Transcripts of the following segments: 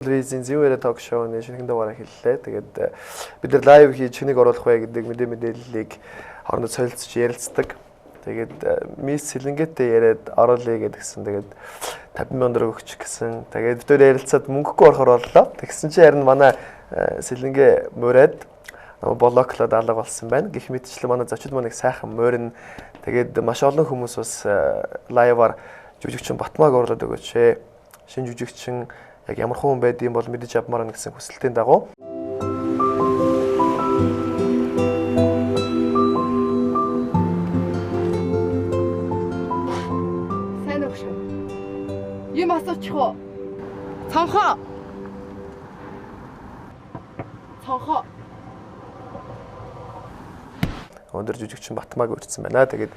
Телевизийн Зэвэрэ ток шоуны шинэхэн дугаараа хэллээ. Тэгээд бид нар лайв хийж хэнийг оруулах вэ гэдэг мэдээллийг хоорондоо солилцож ярилцдаг. Тэгээд мисс Сэлэнгээтэй яриад оруулъя гэдгсэн. Тэгээд 50,000 төгрөг өгч гэсэн. Тэгээд бид нар ярилцаад мөнгөгүй орохоор боллоо. Тэгсэн чинь харин манай Сэлэнгээ мураад блоклоод алга болсон байна. Гэх мэтчлэн манай зочид маань их сайхан морин. Тэгээд маш олон хүмүүс бас лайваар жүжигчин Батмааг оруулаад өгөөч. Шинэ жүжигчин яг ямар хүн байдığım бол мэдэж авмаар гэсэн хүсэлтийн дагуу сайн уу шүү. Юм асуучих уу? Цонхоо. Өндөр жүжигчин Батмааг урьдсан байна. Тэгээд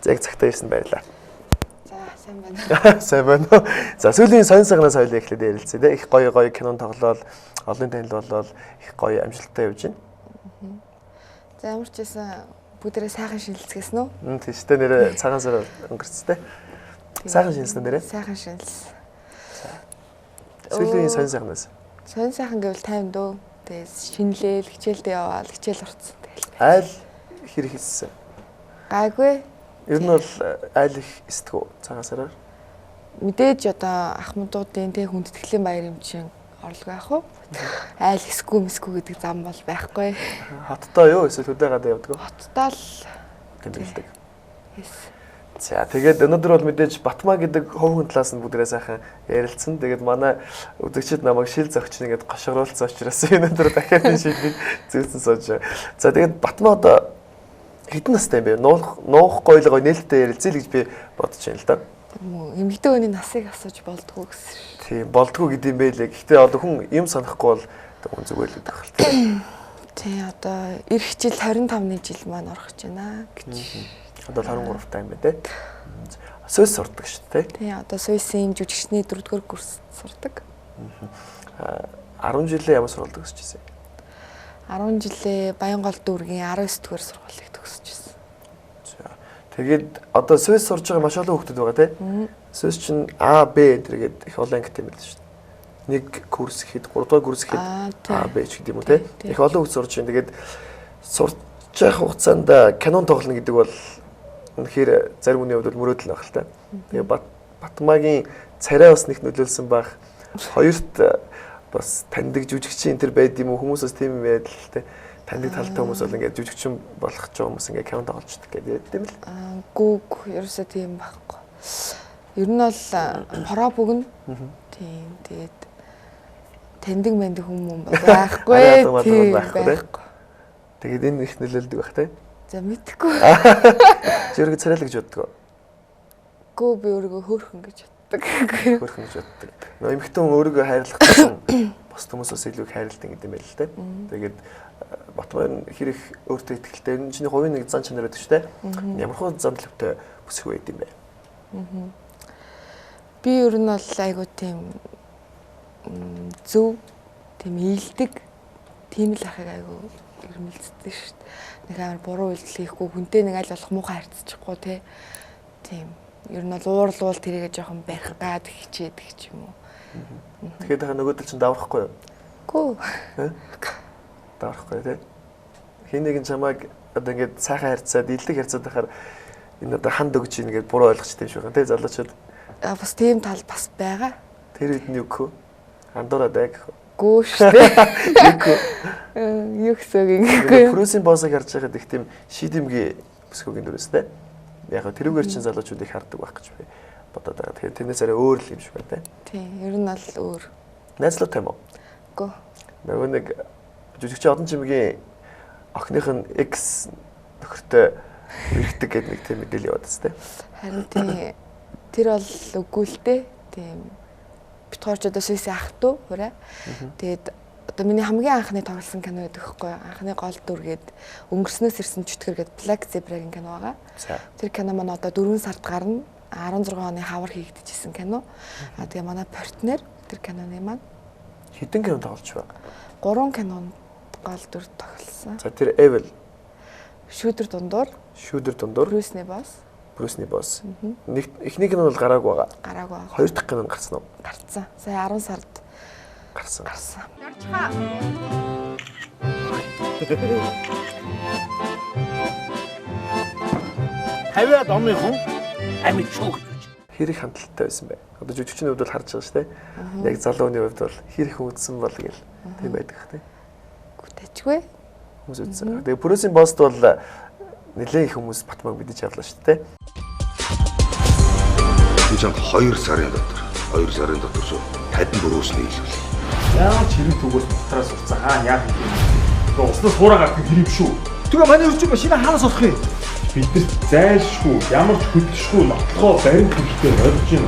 яг цагтаа ирсэн баярлалаа. Сайн байна. Сайн байна. За сүүлийн сонин сайхнаас хоёул эхлээд ярилцъя те. Их гоё кинон тоглоод олон танил болоод их гоё амжилттай явж байна. За ямар ч байсан бүгдээрээ сайхан шинэлцгээсэн үү? Тийм шүү дээ. Нэрээ цагаан сар өнгөрцтэй. Сайхан шинэлсэн нэрээ. Сайхан шинэлсэн. Сүүлийн сонин сайхнаас. Сонин сайхан гэвэл 50 дөө. Тэгээ шинэлээл, хичээлдээ яваал, хичээл орцсон тэгэл. Айл хэр хийсэн? Гайгүй. Ер нь бол айл их эсдэггүй цагаан сараар. Мэдээж одоо ахмадуудын тэг хүндэтгэлийн баяр хэмжээ орлого авах уу? Айл эсгүй гэдэг зам бол байхгүй. Хоттоо юу эсвэл хөдөө гадаа явдаг уу? Хоттоо л тэмдэглэдэг. Yes. За тэгээд өнөөдөр бол мэдээж Батмаа гэдэг хувийн талаас нь бүгдээ сайхан ярилцсан. Тэгээд манай үзэгчид намайг шил зөгч нэгэд гошгоруулсан учраас өнөөдөр дахиад энэ шилийг зөөсөн сууж. За тэгээд Батмаа одоо хэдэн настай юм бэ? Нуух гойлгой нээлттэй ярилцъя л гэж би бодож байна л да. Эмэгтэй хүний насыг асууж болдгоо гэсэн. Тийм болдгоо гэдэм байлээ. Гэхдээ одоо хүн юм санахгүй бол хүн зүгээр л гэдэг хэлтэй. Тийм одоо эх жил 25-ны жил маань орох гэж байна гэж. Одоо 23 таа юм байна те. Сүйс сурдаг шүү дээ. Тийм одоо Сүйсийн жүжигчний 4-р курс сурдаг. 10 жилээ ямар сургуульд төгсөж ирсэн? 10 жилээ Баянгол дүүргийн 19-р сургуулийг төгсөж ирсэн. За. Тэгээд одоо Сүйс сурж байгаа маш олон хүүхдүүд байгаа те. Сүйс чинь А, Б гэдэг их олон ангитай юм байна шүү дээ. Нэг курс ихэд 3 дугаар курс ихэд А, Б ч гэдэг юм уу те. Их олон хүүхд сурж байна. Тэгээд сурж явах хугацаанд кинон тоглоно гэдэг бол үнэхээр зарим хүний хувьд мөрөөдөл байх л та. Тэгээ Батмаагийн царай бас нэг нөлөөлсөн байх. Хоёрт бас таньдаг жүжигчин энэ төр байд юм уу хүмүүс бас тийм юм байл л те. Таньдаг талтай хүмүүс бол ингээд жүжигчин болох ч хүмүүс ингээд кинон тоглолцдог гэдэг юм л. Гүг ерөөсөө тийм байхгүй. Ер нь бол пороо бүгэн. Тийм тэгээд таньдаг мэндэх хүмүүс байхгүй. Тийм байхгүй. Тэгээд энэ их нөлөөлдөг байх те. За мэдхгүй. Чи өөрийгөө царай л гэж боддог уу? Гүү би өөрийгөө хөөрхөн гэж боддог. Хөөрхөн гэж боддог. Нөө эмэгтэй хүн өөрийгөө хайрлах гэсэн бос хүмүүсээс илүү их хайрладаг гэдэг юм байл л те. Тэгээд Батмаа хэр их өөртөө ихтэй. Энэ чиний хувийн нэг зан чанар байдаг шүү дээ. Ямар хөө зан төлөвтэй бүсэх байд юм бэ? Би ер нь бол айгуу тийм зөв тийм ийдэг тийм л ахыг айгуу ирмэлцдэг шүү дээ. Нэг амар буруу үйлдэл хийхгүй хүнтэй нэг аль болох муухай харьцчихгүй те. Тийм. Ер нь бол уурлуул тэрийгээ жоохон барих гад хичээдэг ч юм уу. Тэгэхээр дахин нөгөөдөл чинь даврахгүй юу? Гүү. Даврахгүй те. Хин нэгэн чамайг одоо ингээд сайхан харьцаад, илдэг харьцаад байхаар энэ одоо ханд өгч ийн гэдээ буруу ойлгочтой юм шиг байна те залуучууд. Бас тийм тал бас байгаа. Тэр үед нь юу гэх вэ? Андуураад байг гэх вэ? Гүү шүү дээ. Юу гэсэн юм. Прүсийн боссыг харж байхад их тийм шийдэмгийн бүсгүйгийн дүрстэй. Яг нь тэрүүгээр чинь залуучууд их хардаг байх гэж би бодоод байгаа. Тэгэхээр тэрнээс арай өөр л юм шиг байна те. Тийм, ер нь бол өөр. Найзлуутай юм уу? Гүү. Нөгөө нэг жүжигчин Одон Чимгийн охиных нь X нөхөртэй иргэдэг гэдэг нэг тийм мэдээлэл яваад байна те. Харин тийм тэр бол үгүй л дээ. Тийм битгаарч одоо Сүйсийн ах トゥ хүрээ. Тэгээд одоо миний хамгийн анхны тоглосон кино гэдэг хэвгүй. Анхны гол дүргээд өнгөрснөөс ирсэн чөтгөр гэдэг Black Zebra-гийн кино байгаа. Тэр кино маань одоо 4 сард гарна. 16 оны хавар хийгдэжсэн кино. Тэгээ манай партнер тэр киноны маань хэдэн кино тоглож байгаа? 3 кинонд гол дүр тоглосон. За тэр Evel Шүүдэр дундуур. Брюсний босс. Нэг эхний кино бол гараагүй байгаа. Гараагүй. Хоёр дахь кино гарсан уу? Гарцсан. Сая 10 сард гарсан. Хавиад омынхон амьд шүүх. Хэрэг хандлттай байсан бай. Одоо жүжигчний хувьд бол харж байгаа шүү дээ. Яг залууны хувьд бол хэрэг хөвдсөн бол гэл тийм байдаг хэ. Гүтэжгүй. Хүмүүс үзсэн. Тэгээ Пүрүсийн босд бол нэлээд их хүмүүс Батмаг мэдэж авлаа шүү дээ. Би чамд 2 сарын дотор шүү 50 бүрөөсний хэлвэл. Яагаад хэрэг түгээс дотроос урцаа хаа яах юм. Тэгээ уснаас хуураа гардаг хэрэг шүү. Тэгээ манай өрчөө машина хаанаас олох юм? Бидэрт зайлшгүй, ямар ч хөдөлшгүй нотлохоо баримт хэрэгтэй ойлгож байна.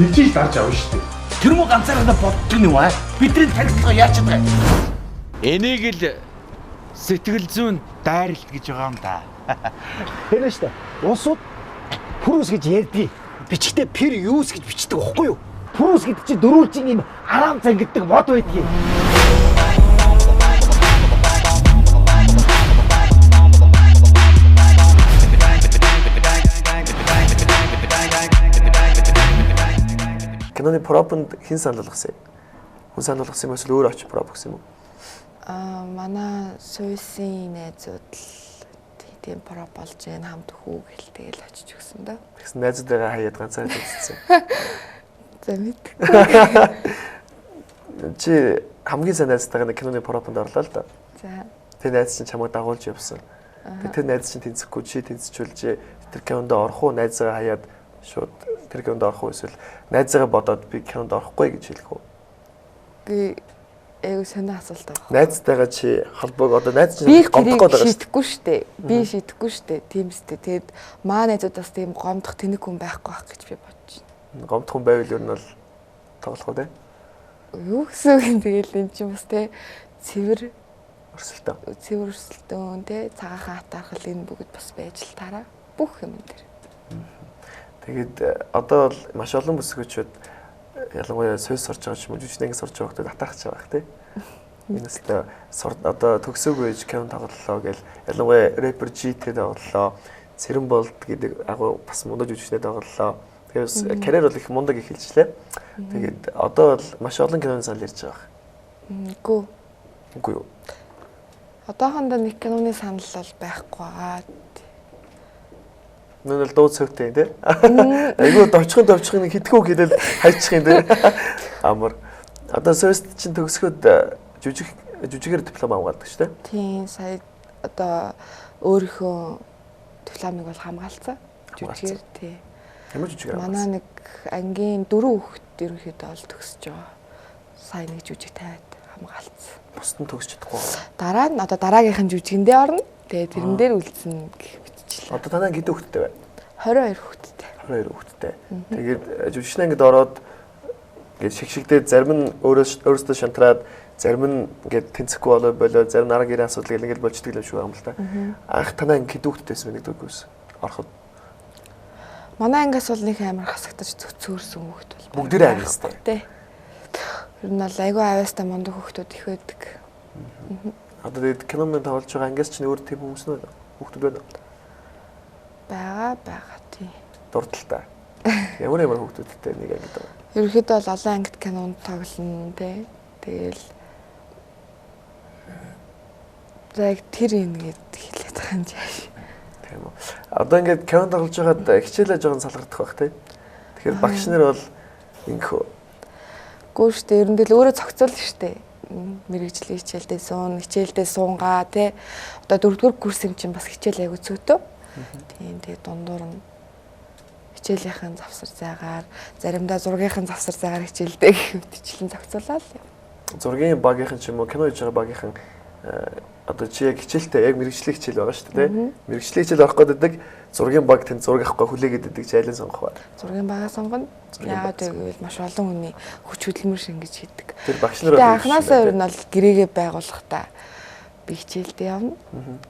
Тэгжиж дарж авна шүү дээ. Тэр мө ганцаараа боддог юм аа. Бидний танилцлага яаж чадах вэ? Энийг л сэтгэл зүйн дайралт гэж байгаа юм да. Тэрнэ штэ. Улсууд Пүрүс гэж ярьдгийг бичгтээ пэр юус гэж бичдэг байхгүй юу? Пүрүс гэдэг чинь дөрүүлжин юм араам зангиддаг мод байдгийг. Киноны пропонд хэн санал болгосон юм? Хүн санал болгосон юм эсвэл өөр очиж проп гэсэн юм уу? Манай Суйсын найзууд тийм проп болж гэн хамт хүү гэл тэгэл очиж өгсөн дөө. Тэгсэн найзуудаа хаяад ганцаар үзсэн. За мэд. Чи хамгийн сайн найзтайгаа киноны пропонд орлоо л да. За. Тэр найз чинь чамайг дагуулж явсан. Тэр найз чинь тэнцэхгүй чи тэнцчүүлж тэр кинонд орох уу найзгаа хаяад шууд тэр кинонд орох уу эсвэл найзгаа бодоод би кинонд орохгүй гэж хэлэх үү? Эйгүү сонио асуулт байна. Найзтайгаа чи холбоог одоо найз чинь би гомдох гээд байгаа шүү. шийдэхгүй штэ. Би шийдэхгүй штэ. Тийм штэ. Тэгэд маа найзуудаас тийм гомдох тэнэг хүн байхгүй байх гэж би бодож байна. Гомдох хүн байвал ер нь бол тоглох уу те? Юу гэсэн юм тэгэл энэ чинь бас те цэвэр Өрсөлтөө. цэвэр өрсөлдөөн те цагаахан хатаархал энэ бүгд бас байж л таараа. Бүх юм дээр. Тэгээд одоо бол маш олон бүсгүүчүүд ялангуяа сойс сурж байгаа ч юм уу жүжигчнээ сурж байгаа хүмүүс атаарч байгаа бах тий. Энэ өстө одоо төгсөөгүй ээж кино тоглолоо гэл ялангуяа рэпер GT тоглолоо. Цэрэн болд гэдэг агуу бас мундаг жүжигчнээ тоглолоо. Тэгээд карьер бол их мундаг эхэлжлээ. Тэгээд одоо бол маш олон киноны санал ярьж байгаа. Үгүй. Үгүй юу. Одоохондоо нэг киноны санал бол байхгүй байгаа. Нүнэл дуу цогтой тий. Айгуу довчхон нэг хитгэв гэлэл хайчих юм тий. Амар. Одоо сойст чинь төгсгöd жүжигээр диплом аваад шүү дээ. Тийм сая одоо өөрийнхөө дипломыг бол хамгаалцсан. Жүжигээр тий. Ямар жүжигээр манай нэг ангийн 4 хүүхэд ерөнхийдөө бол төгсөж байгаа. Сая нэг жүжиг тавиад хамгаалцсан. Бусд нь төгсч чадахгүй. Дараа нь одоо дараагийнхан жүжигэндээ орно. Тэгээ тэрэн дээр үлдсэн гэх мэтчлээ. Одоо танаа гэдэг хүүхэдтэй бай. 22 хүүхэдтэй. 22 хүүхэдтэй. Тэгээд жүжигчнээ ингэж ороод ингэж шигшигдээ зарим нь өөрөөсөө шантраад зарим нь ингэж тэнцэхгүй болоо зарим арга гэрээ асуудал гэл ингэж болчдөг юм шиг байгаа юм л та. Анх танаа ингэ гэдэг хүүхэдтэйсэн нэг дүүгээс ороход. Манай ангиас бол нэг амар хасагдаж цөцөөрсөн хүүхэд бол. Бүгдээрээ ангиастай. Тий. Ер нь бол айгүй авьяастай мундаг хүүхдүүд их байдаг. Одоо тэгээд кинонд тоглож байгаа ангиас чинь өөр тийм хүмүүс нөө хүүхдүүд байна. Бага тий. Дурдалтай. Ямар хүүхдүүдтэй нэг ангид байгаа. Ерөнхийдөө бол олон ангид кинонд тоглоно тий. Тэгэл яг тэр ингээд хэлээд байгаа юм жааш. Тийм үү. Одоо ингээд кинонд тоглож байгаад хичээлээ жоохон салгардах байх тий. Тэгэхээр багш нар бол ингэхөө. Гүү штэ ерөнхийдөө өөрөө зохицуулна штэ. Мэргэжлийн хичээлдээ суун, хичээлдээ суунгаа тий. Одоо 4-р курс юм чинь бас хичээл аягүй цөтөө. Тийм тэгээ дундуур нь хичээлийнхэн завсар зайгаар, заримдаа зургийнхын завсар зайгаар хичээлдэг хөвтчлэн зохицуулаад. Зургийн багийнхан ч юм уу кино хийж байгаа багийнхан одоо чи яг хичээлтэй яг мэргэжлийн хичээл байгаа шүү дээ. Мэргэжлийн хичээл авах гэдэг зургийн баг тэнд зураг авахгүй хүлээгээд идэг чи айлын сонгох бай. Зургийн багаа сонгоно. Яагаад гэвэл маш олон хүний хүч хөдөлмөр шингэж хийдэг. Тэр багш нар бол анхнаасаа ер нь бол гэрээгээ байгуулахдаа би хичээлдээ явна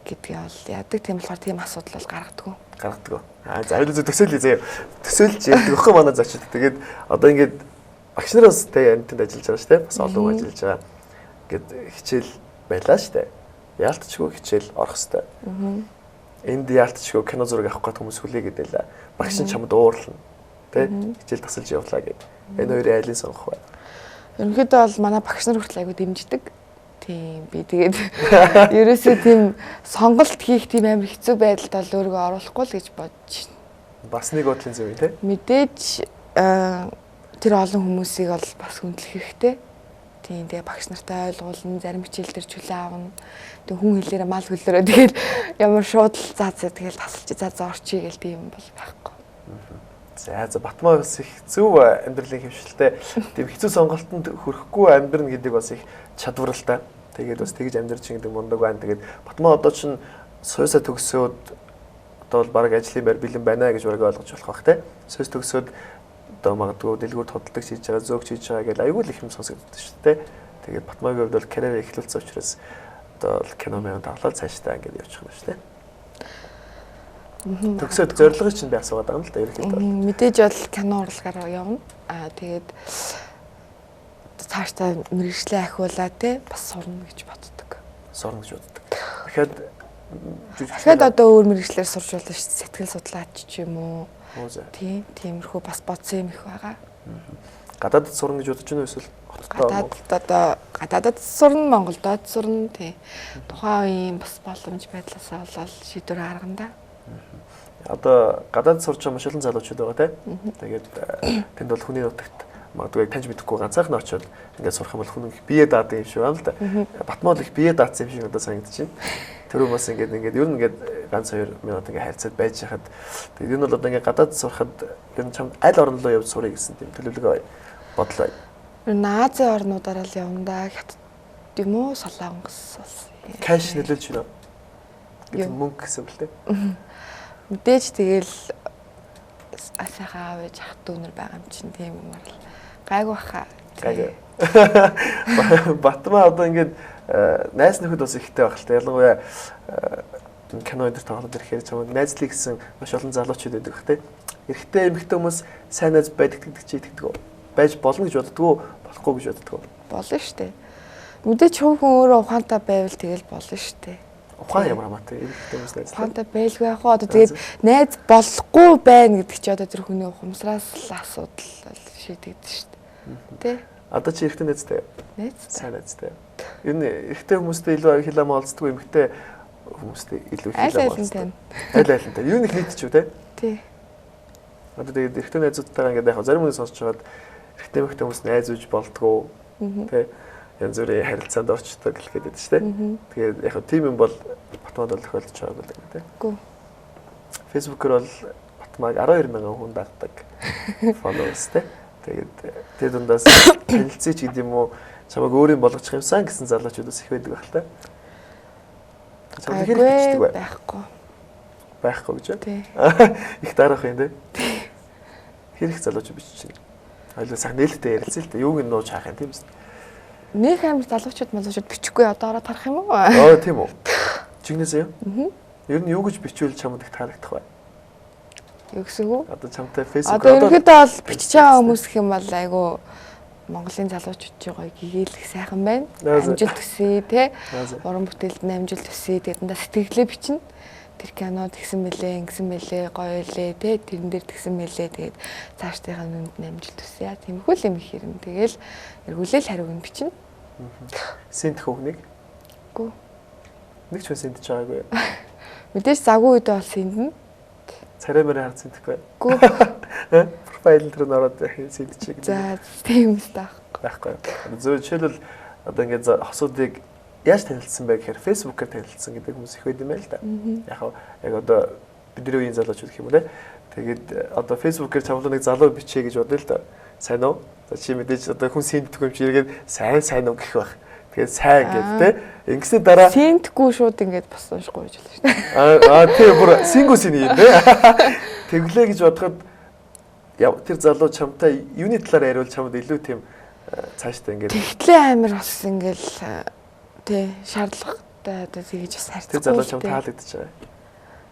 гэдгээ бол яадаг тийм болохоор тийм асуудал бол гаргадаг. Заримдаа төсөөлье заяа. Төсөөлж яадаг өхөө манай зочид. Тэгээд одоо ингээд багш нар бас тэ тэнд ажиллаж байгаа шүү дээ. Бас олон хүн ажиллаж байгаа. Ингээд хичээл байлаа шүү дээ. Яалтчгүй хичээл орох хэвээр. Энд яалтчгүй кино зураг авах гээд хүмүүс хүлээгээд байлаа. Багш нь чамд уурлана. Тэ хичээл тасалж явуулаа гэд. Энэ хоёрын айлын сонгох бай. Ерөнхийдөө бол манай багш нар хүртэл айгу дэмждэг. Тийм би тэгээд ерөөсөө тийм сонголт хийх тийм амар хэцүү байдалд бол өөрийгөө оруулахгүй л гэж бодож байна. Бас нэг бодлын зөв юм тий. Мэдээж тэр олон хүмүүсийг бол бас хүндлэх хэрэгтэй. Тийм тэгээ багш нартай ойлгуулна, зарим хичээл дээр чөлөө авна. Тэг хүн хэлээрээ мал хөлөөрөө тэгэл ямар шууд л заацаа тэгэл тасалж заа орчий гэл тийм бол байхгүй. За Батмаа бас их зөв амьдралын хөвшилтэй тийм хэцүү сонголтод хүрэхгүй амьдрна гэдэг бас их чадвартай. Тэгээд бас тэгж амьдрч гэдэг мундаг байна. Тэгээд Батмаа одоо чинь суйсаа төгсөөд одоо бол баг ажлын байр бэлэн байна гэж ураг ойлгож болох бах те. Суйс төгсөөд одоо магадгүй дэлгүүр тодтолдог хийж байгаа, зөөгч хийж байгаа гэл аюул их юм сонсогддог шүү дээ. Тэгээд Батмаагийн хувьд бол карьер эхлүүлсэн учраас одоо кино мэн тоглоод цаашдаа ингэж явчих юм шүү дээ. Төгсөөд зорилгыг чинь би асуугаад байгаа юм л да ерөнхийдөө. Мэдээж бол кино урлагаараа явна. Тэгээд цаашдаа мэргэжлээ ахиулаа те бас сурна гэж боддог. Сурна гэж боддог. Дахиад одоо өөр мэргэжлэр сурч болно шүү дээ. Сэтгэл судлаач ч юм уу. Тиймэрхүү бас бодсон юм их байгаа. Гадаадд сурна гэж бодож байна уу эсвэл хотод? Гадаадд сурна, Монголдод сурна тий. Тухайн үеийн бас боломж байдлаасаа болоод шийдвэр гаргана да. Одоо гадаад сурч байгаа маш олон залуучууд байгаа тийм. Тэгээд тэнд бол хүний нутагт магадгүй таньж мэдэхгүй ганцаарх нь очиод ингээд сурах юм бол хүн их бие даад юм шиг байна л да. Батмаа л их бие даацсан юм шиг одоо санагдаж байна. Тэрөө бас ингээд ер нь ингээд ганц 2 минут ингээд харьцаад байж хахад тэгээд энэ бол одоо ингээд гадаад сурахад ер нь чамд аль орн руу явж сурах гэсэн тийм төлөвлөгөө бодол байна. Ер нь Азийн орнуудаараа л явна да. Хятад юм уу Солонгос бас. Кэш нөлөөлж байна. Гэт мөнгө гэсэн бэл тээ. Мэдээж тэгэл сайхан аав ээж ах дүүнэр байгаа юм чинь тийм юмар л гайгүй баха. Гайгүй. Батмаа одоо ингээд найз нөхөд бас ихтэй байх л та. Ялангуяа кино дээр тоглоод ирэхээр чамд найзлыг гэсэн маш олон залуучууд байдаг бах тээ. Эрэгтэй эмэгтэй хүмүүс сайн найз байдаг гэдэг чи итгэдэг үү? Байж болно гэж боддог уу? Болохгүй гэж боддог уу? Болно штэ. Мэдээж хүн өөрөө ухаантай байвал тэгэл болно штэ. Ухаан ямар хамаатай эрэгтэй хүмүүс найз. Ухаантай байлгүй яах вэ? Одоо тэгээд найз болохгүй байна гэдэг чи одоо тэр хүний ухамсараас л асуудал шийдэгдэж штэ. Тэ? Одоо чи эрэгтэй найзтай. Найзтай. Сайн найзтай. Ер нь эрэгтэй хүмүүстэй илүү хилам олцдгүй эмэгтэй хүмүүстэй илүү хилам олцдог. Аль-алинтай. Юу нэг хийдчихв те? Тий. Одоо тэгээд эрэгтэй найзуудтайгаа ингээд яг зарим хүмүүс сонсож байгаад эрэгтэй эмэгтэй хүмүүс найз үж болдгоо. Тэ? Янз бүрийн харилцаанд орчдог гэх гээд байдаг шүү дээ. Тэгээд яг тийм юм бол Батмаад бол тохиолдож байгааг л гэдэг тийм. Гү. Facebook-оор бол Батмааг 12,000 хүн дагдаг followers тийм. Тэгээд тэр дундаас танилцъя ч гэдэг юм уу чамайг өөрийн болгочих юмсан гэсэн залуучуудаас их байдаг байх л та. Чамайг хэрэг бичдэг бай. Байхгүй. Байхгүй гэж байна. Тий. Их дараах юм дээ. Хэрэг залуучууд бичиж байна. Хоёул сах нээлттэй ярилцъя л да. Юуг нь нууж хаах юм тийм үү? Нэг амар залуучууд бичихгүй одоо ороод харах юм уу? Тийм үү. Чигнэсээ юу? Ер нь юу гэж бичвэл чамд их таалагдах бай. Юу гэсэн үг? Одоо чамтай Facebook одоо ерөнхийдөө бол бичиж байгаа хүмүүс гэх юм бол айгу Монголын залуучууд ч гоё гэгээлэх сайхан байна. Амжилт төсөй те. Уран бүтээлд амжилт төсөй тэгээд сэтгэлээ бичнэ. Тэр кинод тэгсэн мэлээ, ингэсэн мэлээ, гоё лээ те. Тэрэн дээр тэгсэн мэлээ. Тэгээд цаашдынхаа нүнд амжилт төсөй. Тиймэрхүү л юм их хэрнэ. Тэгээл эргүүлээл хариуг нь бичнэ. Синт хөөгнийг? Гүү. Нэг ч синтж байгаагүй. Мэдээж загуу үедээ бол синдэн. Царай мөрөө харц синтэхгүй. Гүү. Профайл дээр ороод синтчих. За тийм үстэй байхгүй. Зөв жишээлбэл одоо ингээд хосуудыг яаж танилцсан бэ гэхээр Facebook-аар танилцсан гэдэг хүмүүс их байд юм байл та. Яг одоо бидний үеийн залуучууд гэх юм уу те. Тэгээд одоо Facebook-аар чамлуу нэг залуу бичээ гэж бодъё л та. Сайн уу? За чи мэдээж одоо хүн синтдэггүй юм чи эргээд сайн уу гэх байх. Тэгээд сайн гэдэг те. Ингэсний дараа синтгүй шууд ингээд бас уншихгүй гэж байна шүү дээ. Тийм бүр сингүсийн юм те. Тэглээ гэж бодоход тэр залуу чамтай юуны талаар яриул чамд илүү тийм цааштай ингээд тэгтлээ амир бас ингээл тий шаардлагатай одоо тэгэж бас харьцахгүй. Тэр залуу чам таалагдчих байгаа.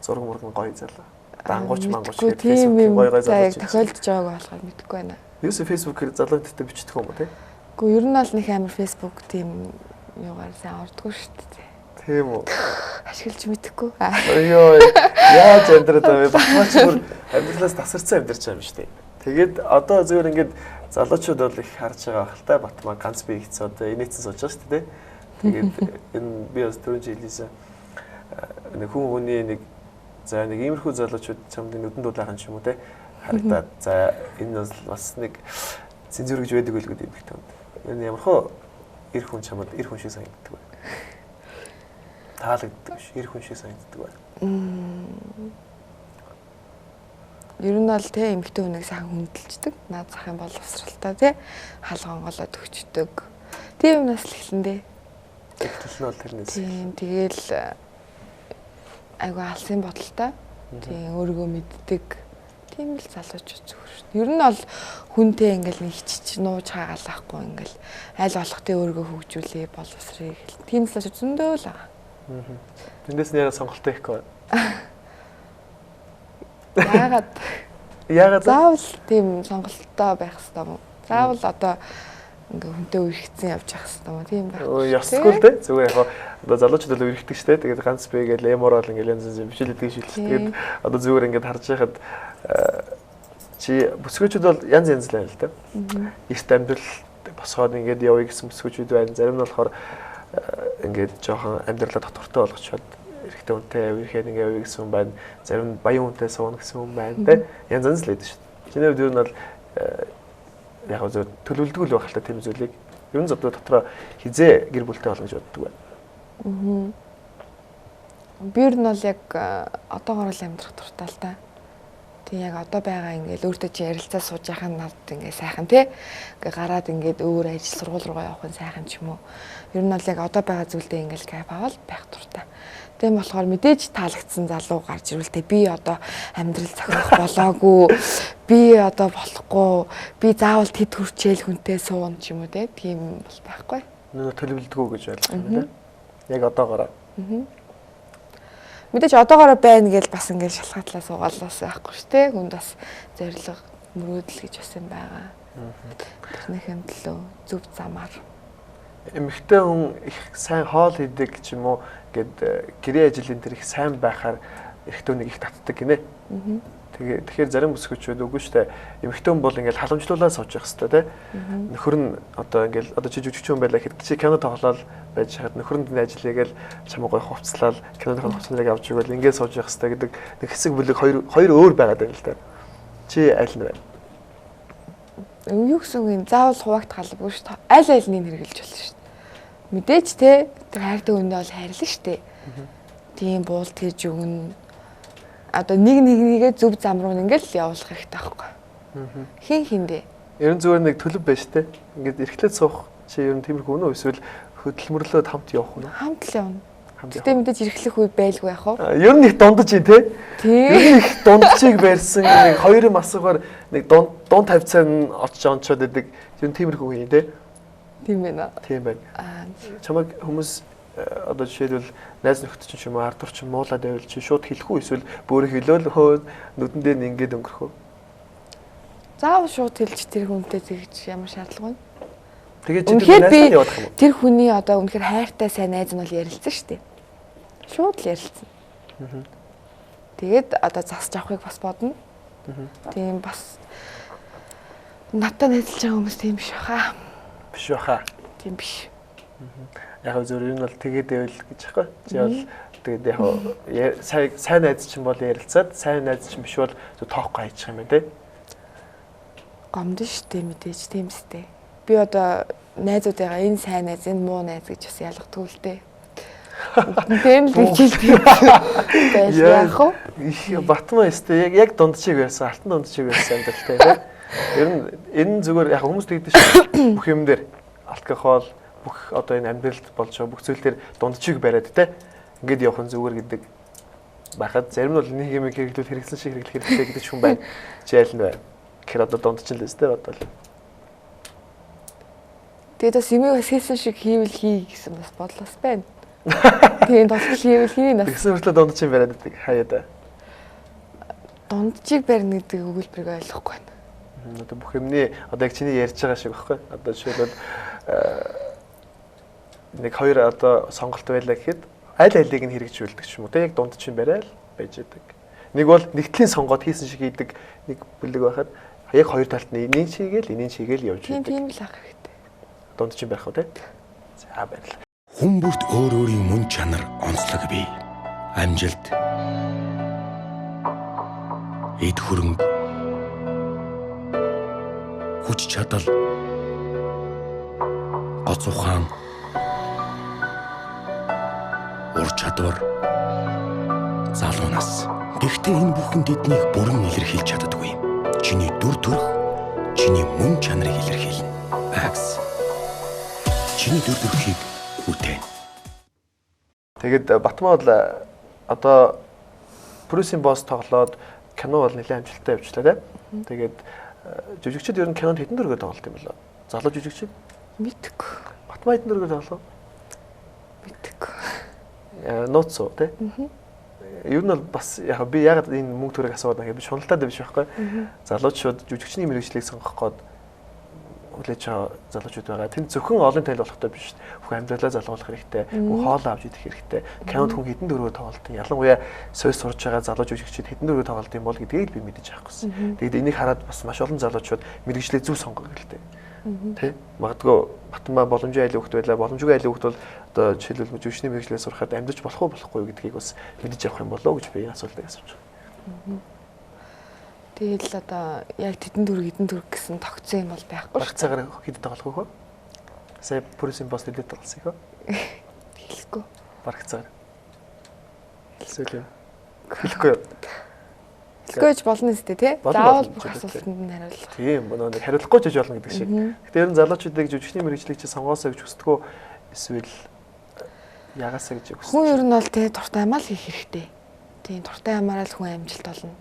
Зураг мурган гоё залуу. Дангууч мангууч гэдэг Facebook гоё гоё залуу тохиолдож байгааг болохоор мэдэхгүй байна. Юусе Facebook-ээр залуучуудтай бичдэг юм уу те? Гэхдээ ер нь бол нэг амир Facebook тийм юугаар сайн ордгоо шүү дээ. Тийм үү. Ашиглаж мэдэхгүй. Ёо яаж амьдраад байв? Батмаач бүр амьдралаас тасарсан амьдарч байгаа юм шүү дээ. Тэгээд одоо зөвөр ингээд залуучууд бол их харж байгаа байх л та Батмаа ганц би ихсэн одоо инээдсэн сууж байгаа шүү дээ. Тэгээд энэ би бас түрүүн жилээс нэг хүний нэг за нэг иймэрхүү залуучууд чамд нүдэн дулаахан ч юм уу те харагдаад за энэ бас нэг цензур гэж байдаг үл гэдэг юм их танд. Энэ ямар хөө эр хүн чамд эр хүн шиг санагддаг бай. Таалагддаг ш эр хүн шиг санагддаг бай. Ер нь бол те эмэгтэй хүнийг сайхан хүндэлждэг. Наад зах юм бол усралтай те хаалганголоод өгчдөг. Тийм юмнаас л эхлэндээ. Тэгтэл нь бол тэрнээс. Тийм тэгэл айгу алсын бодолтой. Тийм өөрийгөө мэддэг. Тийм л залуучууд зүгээр шүү дээ. Ер нь бол хүнтэй ингээл нэг хичиж нууж хаагаалахгүй ингээл аль болох те өөрийгөө хөгжүүлээ боловсрыг. Тийм л зөндөө л байгаа. Тэндээс нэр сонголттой ихгүй. Яагаад заавал тийм сонголттой байх хэрэгтэй юм уу? Заавал одоо ингээ хүнтэй үргэлжлэн явж явах хэрэгтэй юм уу? Тийм байх. Ёсгүй л дээ. Зүгээр яг одоо залуучууд л үргэлжлэдэг шүү дээ. Тэгээд ганц би гээл эморол ингээл янз янз бичүүлдэг шилждэг. Тэгээд одоо зүгээр ингээд харж байхад чи бүсгүүчүүд бол янз янз л байна л да. Эрт амьдрал босгоод ингээд явъя гэсэн бүсгүүчүүд байна. Зарим нь болохоор ингээд жоохон амьдралаа доктортой болгочоод эрэгтэй хүнтэй авирхээ нэг явъя гэсэн хүн байна. Зарим нь баян хүнтэй сууна гэсэн хүн байна те. Янз янз л байдаг шүү дээ. Чиний хувьд юу нь бол яг зөв төлөвлөдөг л байх л та тийм зүйлийг. Ер нь зөвхөн дотроо хизээ гэр бүлтэй болно гэж боддог байна. Би ер нь бол яг одоогоор л амьдрах дуртай л та. Тийм яг одоо байгаа ингээл өөртөө чи ярилцаа сууж яхаа надад ингээ сайхан тий. Ингээ гараад ингээд өөр ажил сургууль руугаа явах нь сайхан ч юм уу. Ер нь бол яг одоо байгаа зүйлдээ ингээл кайф аваад байх дуртай. Тийм болохоор мэдээж таалагдсан залуу гарч ирвэл би одоо амьдрал зохиох болоогүй. Би одоо болохгүй. Би заавал тэд хүрчээл хүнтэй суун ч юм уу тийм бол байхгүй. Нөө төлөвлөдгөө гэж ойлгох юм да. Яг одоогоор. Мэдээж одоогоор байна гэж бас ингээд шалгаатлаа суугаалаас байхгүй шүү дээ. Хүнд бас зориг мөрөөдөл гэж бас юм байгаа. Тэрнийхэн төлөө зөв замаар. Эмэгтэй хүн их сайн хоол хийдэг ч юм уу гэд гэрээ ажлын тэр их сайн байхаар эрэгтэй хүнийг их татдаг гинэ. Тэгэхээр зарим бүсгүүчүүд үгүй штэ. Эмэгтэй хүн бол ингээл халамжлуулаад сууж явах хэрэгтэй те. Нөхөр нь одоо ингээл одоо чи жүжигчин байлаа гэхэд чи кино тоглоод байж хаад нөхөрөнд нь ажиллаягээл чамаа гой хувцлал киноны хувцлалыг авч игэл ингээд сууж явах хэрэгтэй гэдэг нэг хэсэг бүлэг хоёр өөр байгаад байна л та. Чи аль нь байна? Юу гэсэн үг юм заавал хуваагт халбгүй шүү дээ. Аль альнийг хэрэгжилж болно шүү дээ. Мэдээж те тэр хайртай хүндээ бол хайрлаа шүү дээ. Тийм буулт гэж өгнө. Одоо нэгээ зөв зам руу ингээл явуулах хэрэгтэй байхгүй. Хин хиндэ. Ер нь зүгээр нэг төлөв байж те. Ингээд эрхлээд суух чи ер нь тиймэрхүү үнэ эсвэл хөдөлмөрлөөд хамт явах уу? Хамт л явна. Гэтэ мэдээж эрхлэх үе байлгүй яах вэ? Ер нь их дундаж ий те. Ер нь их дундчийг барьсан нэг хоёрын масгаар нэг дунд тавьцаан очиж онцоод идэг. Ер нь тиймэрхүү юм те. Тийм байна. Тийм байна. Чамайг хүмүүс одоо жишээлбэл найз нөхдөд ч юм уу ардур ч муулаад байвал чи шууд хэлэх үү эсвэл бөөрө хэлөөл хөө нүдэндээ нь ингээд өнгөрөх үү? Заавал шууд хэлж тэр хүнтэй тэгж ямар шаардлага вэ? Тэгээд чи тэр найзтай явах юм уу? Тэр хүний одоо үнэхээр хайртай сайн найз нь бол ярилцсан шүү дээ. Шууд л ярилцсан. Тэгээд одоо засч авахыг бас бодно. Тийм бас надтай найзлж байгаа хүмүүс тийм биш баха. Биш баха. Тийм биш. Яг зөв юм бол тэгээд байвал гэж байхгүй. Чи бол тэгээд яг сайн найз чинь бол ярилцаад сайн найз чинь биш бол тоохгүй хайчих юм байна те. Гомдсон шүү дээ мэдээж тийм сте. Би одоо найзуудыгаа энэ сайн найз, энэ муу найз гэж бас ялгадаг л дээ. Тийм л хэлдэг. Яах вэ? Их Батмаа өстэй яг дундчиг байсан, алтан дундчиг байсан амжилттай тийм. Ер нь энэ зүгээр яг хүмүүс тэгдэг шүү. Бүх юм дээр алкогол, бүх одоо энэ амьдралд болж байгаа бүх зүйл дээр дундчиг бариад тийм. Ингээд явах нь зүгээр гэдэг. Бахад зарим нь бол нэг юм хэрэглүүл хэрэгсэн шиг хэрэглэх хэрэгтэй гэдэг ч хүн байна. Жайл нь байна. Тэгэхээр одоо дундчин л өстэй бодвол. Тэгээд бас юмыг бас хийсэн шиг хийвэл хий гэсэн бас бодлоос байна. Тэгээд тусгал хийвэл хий нас. Тэгсэн мэтлээ дундчин бариад байдаг. Хаяа да. Дундчиг барьна гэдэг өгүүлбэрийг ойлгохгүй байна. Одоо бүх юмний одоо яг чиний ярьж байгаа шиг багхгүй. Одоо жишээлбэл нэг хоёр одоо сонголт байлаа гэхэд аль алийг нь хэрэгжүүлдэг ч юм уу. Тэг яг дундчин барайл байж байдаг. Нэг бол нэгтлийн сонгоод хийсэн шиг хийдэг нэг бүлэг байхад Яг хоёр талд нь энийг чигээл явж байдаг. Тийм л ах хэрэгтэй. Дунд чинь байх уу те? За баярлалаа. Хүн бүрт өөр өөрийн мөн чанар онцлог бий. Амжилт. Эд хөрөнгө. Хүч чадал. Гоц ухаан. Ур чадвар. Залуу нас. Гэхдээ энэ бүхэн тэднийг бүрэн илэрхийлж чаддаггүй. Чиний дүр төрх, чиний мөн чанарыг илэрхийлнэ. Акс. Чиний дүр төрхийг үтэн. Тэгэд Батмаа бол одоо Bruce-ийн босс тоглоод кино бол нэлээд амжилттай явчлаа те. Тэгээд жүжигчид ер нь кинонд хэдэн дөрөөр тоглолт юм болоо? Залуу жүжигчид Мэдгүй. Батмаа хэдэн дөрөөр тоглоо? Мэдгүй. Ноцо те. Ер нь бол бас яг би ягаад энэ мөнгө төрөг асууад байгаа би шуналтай биш байхгүй. Залуучууд жүжигчний мэргэжлийг сонгох гээд хүлээж байгаа залуучууд байгаа. Тэнд зөвхөн олон тайл болохтой биш шүү дээ. Бүх амьдралаа залгуулах хэрэгтэй. Бүх хоолоо авч идэх хэрэгтэй. Кинонд хүн хэдэн дөрөөр тоглолт юм. Ялангуяа сойс сурж байгаа залуу жүжигчид хэдэн дөрөөр тоглолт юм бол гэдгийг би мэдэж авахгүйсэн. Тэгэд энийг хараад бас маш олон залуучууд мэргэжлээ зөв сонгох хэрэгтэй. Тэ? Магадгүй Батмаа боломжтой айлын хөлт байлаа. Боломжгүй айлын хөлт бол одоо жишээлбэл жүжигчний мэргэжлээ сурахад амьдч болох уу болохгүй гэдгийг бас мэдэж авах юм болоо гэж би энэ асуултыг асууж байна. Тэгэл одоо яг тэдэн төр гэсэн тогтсон юм бол байхгүй. Багцаагаар хэд тоглох вэ? Сая Bruce-ийн босс дэд тоглосон юм. Хэлэхгүй. Багцаагаар. Хэлсэл юм. Хэлэхгүй юу? Хэлэхгүй болно зү тий. Заавал бүх асуултанд нь хариулах. Тийм нэг хариулахгүй ч гэж болно гэдэг шиг. Гэтэ ер нь залуучуудыг жүжигчний мэргэжлийг чи сонгоосоо гэж хүсдэггүй эсвэл ягаасаа гэж хүсдэг. Хүн ер нь бол тий дуртай амаа л хийх хэрэгтэй. Тийм дуртай амаараа л хүн амжилт олно.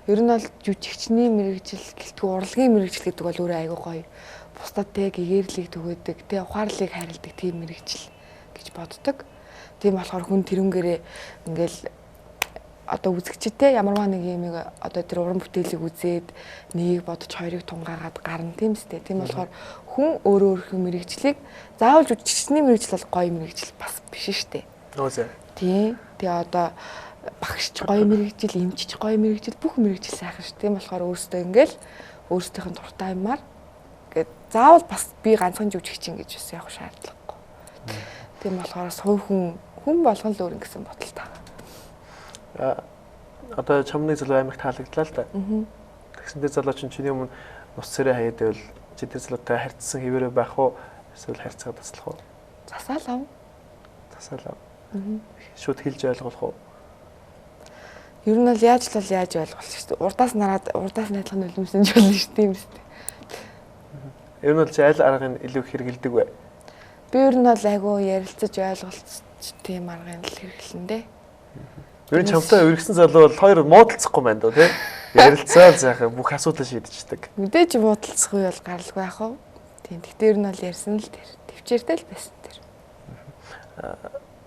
Ер нь бол жүжигчний мэргэжил гэлтгүй урлагийн мэргэжил гэдэг бол өөрөө айгүй гоё. Бусдад тэг гэгэрлийг түгээдэг, тэг ухаарлыг хайрладаг тийм мэргэжил гэж боддог. Тийм болохоор хүн тэрнгээрээ ингээл одоо үзэгчтэй ямарваа нэг юм одоо тэр уран бүтээлийг үзээд нэгийг бодож хоёрыг тунгаагаад гарна тийм үстэй. Тийм болохоор хүн өөрөө мэргэжлийг заавал жүжигчний мэргэжил бол гоё мэргэжил бас биш штэ. Нөөсөө. Тийм. Тэгээ одоо багшч гоё мэргэжил, эмчч гоё мэргэжил, бүх мэргэжил сайхан шүү. Тийм болохоор өөрөөсөө ингээл өөрсдийнх нь дуртай юмар гээд заавал бас би ганцхан жүжигчин гэж бас явах шаардлагагүй. Тийм болохоор суу хүн болгон л өөр ингэсэн бодолтой. Одоо чамны залуу аймаг таалагдлаа л да. Тэгсэнтэй залуу чиний өмнө нус царай хаяад байвал чи тэр залуутай харьцсан хэвээрээ байх уу? Эсвэл харьцаад таслах уу? Засаал ав. Засаал ав. Шууд хэлж ойлгох уу? Ер нь бол яаж ойлгох шүү дээ. Урдаас найдлах нь үлэмсэн ч болно шүү дээ юм шүү дээ. Ер нь бол чи аль аргыг илүү хэрэгэлдэг вэ? Би ер нь бол айгүй ярилцаж ойлголцож тийм аргыг л хэрэглэн дээ. Ер нь чамтай өргөсөн залуу бол хоёр муудалцахгүй байна дөө тий. Ярилцаал заахаа бүх асуудал шийдчихдэг. Мэдээж муудалцахгүй бол гаралгүй яах вэ? Тийм. Гэхдээ ер нь бол ярьсан л тэр. Төвчээртэй л байсан тэр.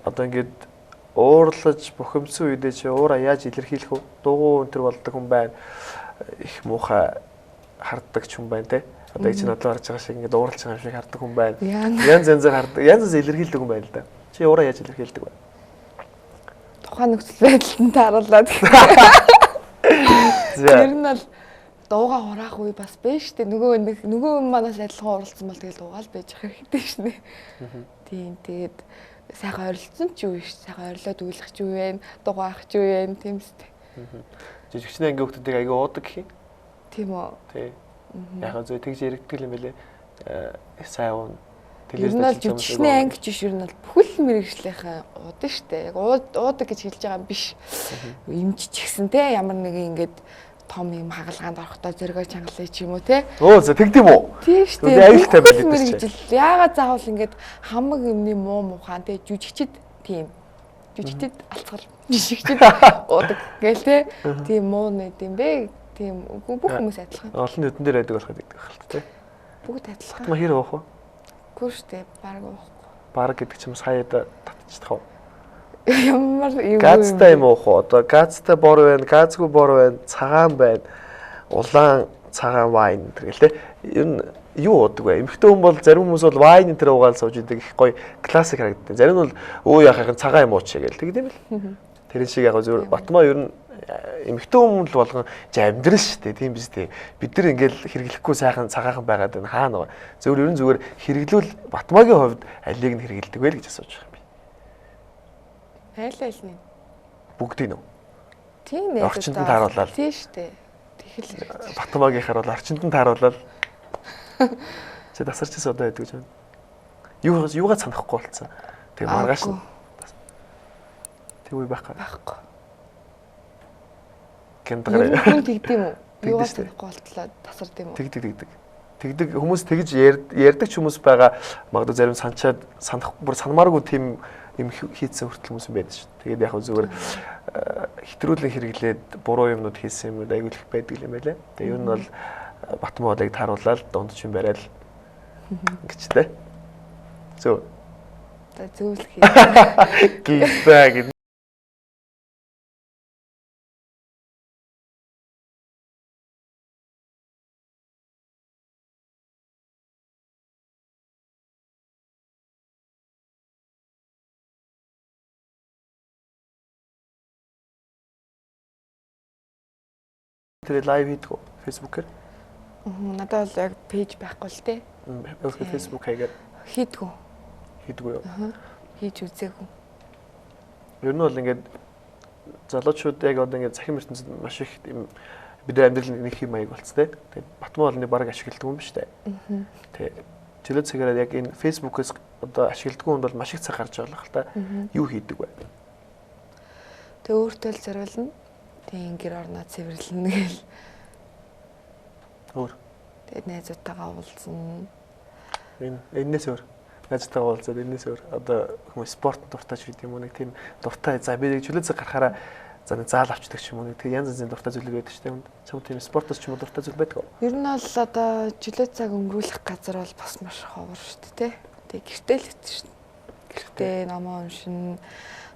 Одоо ингээд уурлаж бухимдсан үедээ чи уураа яаж илэрхийлэх вэ? Дугуй өнтер болдог хүн байна. Их муухай харддаг ч хүн байна тий. Одоо чи надлаа харж байгаа шиг ингээд уурлаж байгаа юм шиг харддаг хүн байна. Янз янзаар харддаг. Янз янз илэрхийлдэг хүн байна л да. Чи уураа яаж илэрхийлдэг вэ? Тухайн нөхцөл байдалд харуулад. Тэр нь бол дууга хураах үе бас байж штэ. Нөгөө манаас адилхан уралцсан бол тэгэл дуугаал байж явах хэрэгтэй шнэ. Тийм тэгээд сайхан ойрлцсон ч юу биш. Сайхан ойрлоод үйлэх ч юу вэ? Дуугаах ч юу вэ? Тийм үстэй. Жижигчний анги хүмүүсийг аяга уудаг гэх юм. Тийм үү. Тий. Яг зөв тэгж яригддаг юм байлээ. Сайн уун. Ер нь бол жүжигчний анги ч биш ер нь бол бүхэл мэргэжлийнхэн уудаг штэ. Яг уудаг гэж хэлж байгаа юм биш. Эмч ч гэсэн те ямар нэг ингээд том юм хагалгаанд орохдоо зөргөө чангалаа ч юм уу те. Өө за тэгдэм үү? Тийм штэ. Аюултай байдаг ч. Яагаад заавал ингээд хамаг юмны муу муухай те жүжигчд тийм. Жүжигчд алцгал жишгчд уудаг гээл те. Тийм муу нэт юм бэ? Тийм бүх хүмүүс адилхан. Олон нүдэн дээр байдаг болоход гэдэг хэлт те. Бүгд адилхан. Батмаа хэр уух вэ? Гүрштэй баг уухгүй. Баг гэдэг чинь саяд татчихдаг уу? Ямар юу вэ? Газтай юм уух уу? Одоо газтай бор байна, газгүй бор байна, цагаан байна. Улаан цагаан вайн гэх те. Ер нь юу уудаг вэ? Эмэгтэй хүн бол зарим хүмүүс бол вайн энэ төр уугаал сууж идэг их гоё классик харагддаг. Зарим нь бол өө яхахын цагаан юм ууч гээл тэгдэм бил. Тэр шиг яг зөв Батмаа ер нь эмэгтэй хүмүүс л болгон амьдрал шүү дээ. Тийм биз дээ. Бид нар ингээл хэрэглэхгүй сайхан цагаахан байгаад байна. Хаа нэг. Зүгээр хэрэглүүл Батмагийн хувьд алийг нь хэрэгэлдэг вэ гэж асууж байгаа юм би. Айл нь. Бүгдийг нь. Тийм нэ. Орчинд нь тааруулаад. Тийм шүү дээ. Тэгэл Батмагийнхаар бол орчинд нь тааруулаад. Чи тасарчсан одоо байдаг гэж байна. Юугаа санахгүй болцсон. Тэгээ маргааш нь. Тэг үе байхгүй. Байхгүй. Гэнтгээр. Хүн тэгдэм үү? Юугаа санахгүй болтлоо тасард юм уу? Тэгдэг хүмүүс тэгж ярьдаг ч хүмүүс байгаа. Магадгүй зарим санах бүр санамааргүй тийм юм хийцэн хүртэл хүмүүс байдаг шүү. Тэгээд яг зүгээр хэтрүүлэн хэрэглээд буруу юмнууд хийсэн юмуд аягүй их байдаг юм байлаа. Тэгээ ер нь бол Батмаадыг тааруулаад дунд чинь барайл гэжтэй. Зөв. За зөвлөх хий. Гибэг. Тэр лайв хийдэг Facebook-ээр. Надад бол яг пэйж байхгүй л дээ. Facebook хаягаар Хийдгүү. хийдгүү юу? Хийж үзээгүй. Ер нь бол ингээд залуучууд яг одоо ингээд захин ертөнцид маш их юм бидний амьдрал нэг юм маяг болцсон те. Тэгээд Батмаа бол нэг баг ашигладаг юм биш үү? Тэг. Жилийн цагаараа яг энэ Facebook-ээс одоо ашигладаг хүн бол маш их цаг гарч байгаа л та. Юу хийдэг вэ? Тэг өөртөө л зориулна. Тийм гэр орноо цэвэрлэнэ гэл. Өөр. Тэгээд найзуудтайгаа уулзна. Энэс өөр. Найзтайгаа уулзаад энэс өөр. Одоо хүмүүс спорт дуртай ч гэдэг юм уу нэг тийм дуртай. За би жилийн цаг гарахаараа за нэг заал авчдаг ч юм уу нэг тийм янз янзын дуртай зүйл байдаг ч тийм. Чам тийм спортоос ч юм уу дуртай зүйл байдаг уу? Ер нь бол одоо жилийн цаг өнгөрүүлэх газар бол бас маш ховор шүү дээ. Тэг гэртээ л хэвчээ шүү. Гэртээ номоо уншин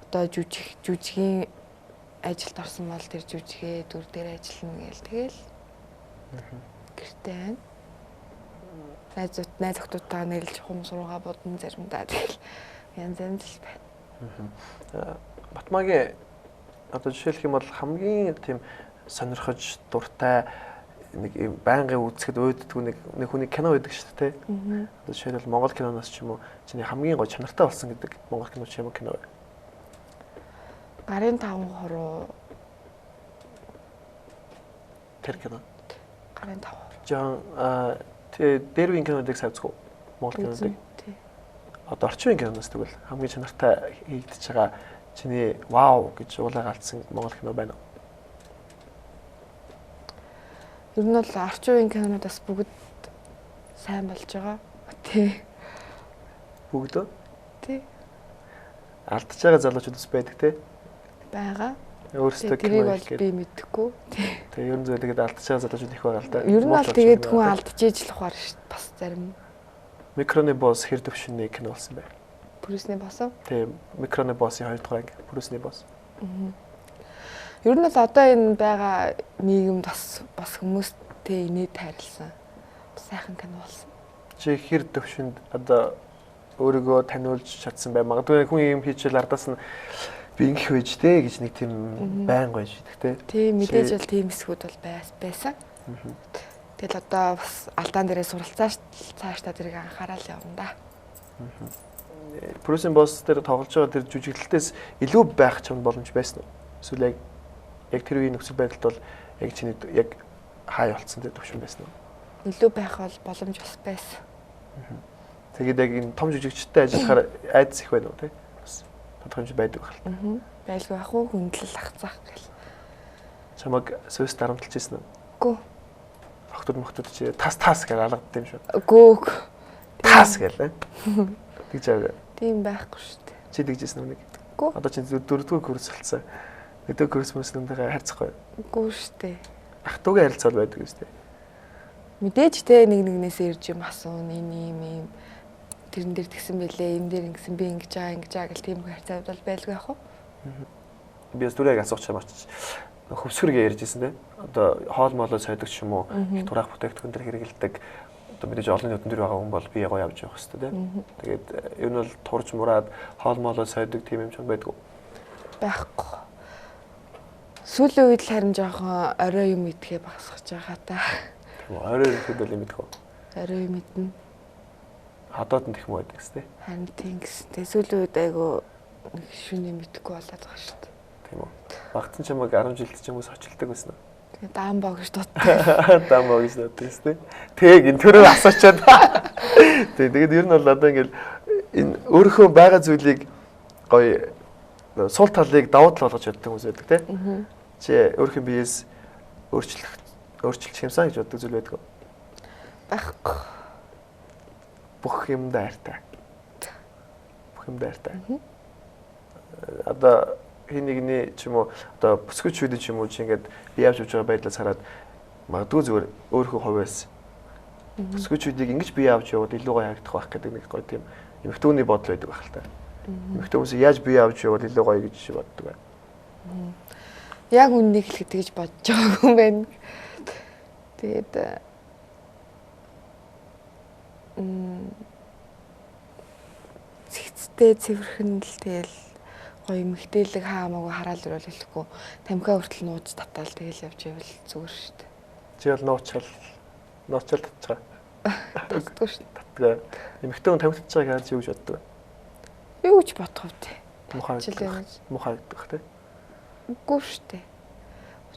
одоо жүжигийн ажилд орсон бол тэр жүжигээ дүр дээр ажиллана гээл тэгэл гэртээ байна. Найз охтуудтайгаа нэрлж хүмүүс руугаа будна заримдаа тэгэл янз янз л байна. Батмагийн одоо жишээлх юм бол хамгийн тийм сонирхож дуртай нэг юм байнгын үзэхэд уйддгүй нэг хүний кино байдаг шүү дээ. Одоо жишээлбэл Монгол киноноос ч юм уу чиний хамгийн гоё чанартай болсон гэдэг Монгол кино ч юм уу кино бай. Гарын 5 хоруу тэр кино. Гарын 5 хоруу. Жон дэрвийн кинодыг савцгүй Монгол кинодыг. Одоо орчин үеийн киноноос тэгвэл хамгийн чанартай хийгдэж байгаа чиний вау гэж уулаа галцсан Монгол кино байна уу? Ер нь бол орчин үеийн кинонуудаас бүгд сайн болж байгаа. Тий. Бүгд үү? Тий. Алдж байгаа залуучуудас байдаг те. Байгаа. Өөрсдөө тэрийг бол би мэдэхгүй. Тэгээ ер нь зөв тэгээд алдж байгаа залуучууд их байгаа л да. Ер нь бол тэгээд хүн алдж ээж л ухаар шүү дээ. Бас зарим. Микроны босс хэр төвшний кино болсон бай. Бүрээсний босоо. Тэгээ микроны боссын 2 дугаар анги бүрээсний босс. Ер нь бол одоо энэ байгаа нийгэмд бас хүмүүстэй инээд тайрлсан. Сайхан кино болсон. Чи хэр төвшөнд одоо өөрийгөө таниулж чадсан бай. Магадгүй хүн юм хийчихэл ардаас нь би ингэх байж тээ гэж нэг тийм байнга байж идэх те. Тийм мэдээж бол тийм эсгүүд бол байсан. Тэгэл одоо бас алдаан дээрээ суралцааш цаашдаа тэрийг анхаарал явна да. Бүрээсний босс дээр тоглож байгаа тэр жүжиглэлтээс илүү байх ч боломж байсан уу? Эсвэл яг тэр үеийн нөхцөл байдалд бол яг чиний яг хай болцсон тэр төвшин байсан уу? Илүү байх бол боломж бас байсан. Тэгээд яг энэ том жүжигчтэй ажиллахаар айдас их байна уу те? Бас тодорхой хэмжээ байдаг байх л. Байлгүй ах уу хүндлэл ахцах гэл. Чамаг Сүйс дарамтлж ирсэн үү? Үгүй. Охтод чи тас гэж алгадсан юм шүү. Үгүй. Тас гэлээ. Тэгж аваа. Тийм байхгүй шүү дээ. Чи тэгжсэн үү нэг? Үгүй. Одоо чи 4-р курс болцсон. 4-р курс мөслөнтэйгээ харьцахгүй. Үгүй шүү дээ. Ах トゥ угийн харилцаа байдаг юм шүү дээ. Мэдээж те нэгнээсээ ирж юм асуун ийм тэрэн дээр тэгсэн байлээ, юм дээр ингэсэн би ингэж байгаа гэл тийм харьцаа бол байлгүй яах вэ? Би бас түрэг асуух чамаач. Хөвсгөргээ ярьжсэн те. Одоо хоол моолоо сойдог ч юм уу, их тураах бүтээгдэхүүн төр хэрэгэлдэг. Одоо мэдээж олон нийтэн дээр байгаа хүн бол би ягоо явж явах хэрэгтэй те. Тэгээд ер нь бол турж мураад хоол моолоо сойдог тийм юм ч байдгүй. Байхгүй. Сүүлийн үед л харин жоохон орой юм идэхээ багасгаж байгаа та. Тийм үү. Орой ирэхэд бол юм идэх үү? Орой юм идэнэ. Хадаад нь тех мод гэсэн тий. Харин тийм гэсэн. Тэгээ сүүлийн үед айгу нэг шүний мэдэхгүй болоод байгаа шүү дээ. Тийм үү. Багтсан чамайг 10 жилд ч юм уу сочилдаг байсан уу? Тэгээ даамбаа гэж дутдаг. Даамбаа гэж дутдаг тий. Тэг энэ төрөө асуучаад. Тэгээд ер нь бол одоо ингээл энэ өөрийнхөө байгаа зүйлийг гоё сул талыг давуу тал болгож яддаг хүмүүс байдаг тий. Чи өөрийнхөө биеэс өөрчлөх юмсан гэж боддог зүйл байдаг уу? Байхгүй. Бүх юм дайртай. Бүх юм дайртай. Одоо хин нэгний ч юм уу одоо бүсгүйчүүд ч юм уу чи ингээд бие авч явж байгаа байдлаас хараад магадгүй зүгээр өөрийнхөө хувьяас бүсгүйчүүдийг ингэж бие авч яваад илүү гоё харагдах байх гэдэг нэг гоё тийм эмэгтэйний бодол байдаг байх л та. Эмэгтэй хүмүүс яаж бие авч яваад илүү гоё гэж боддог бай. Яг үннийг хэлэхэд тэгж бодож байгаагүй юм байна. Тэгээд цэгцтэй цэвэрхэн л тэгэл гоё эмэгтэйлэг хаамаагүй хараал ирэл хэлэхгүй тамхиа хүртэл нууж татаал тэгэл явж ивэл зүгээр шүү дээ. Чи бол нуучаал татчихаа. Татдаггүй шүү дээ. Татгаа. Эмэгтэй хүн тамхи татчихааг харж юу гэж боддог вэ? Юу гэж бодох вэ? Мухаа гэдэг тий. Үгүй шүү дээ.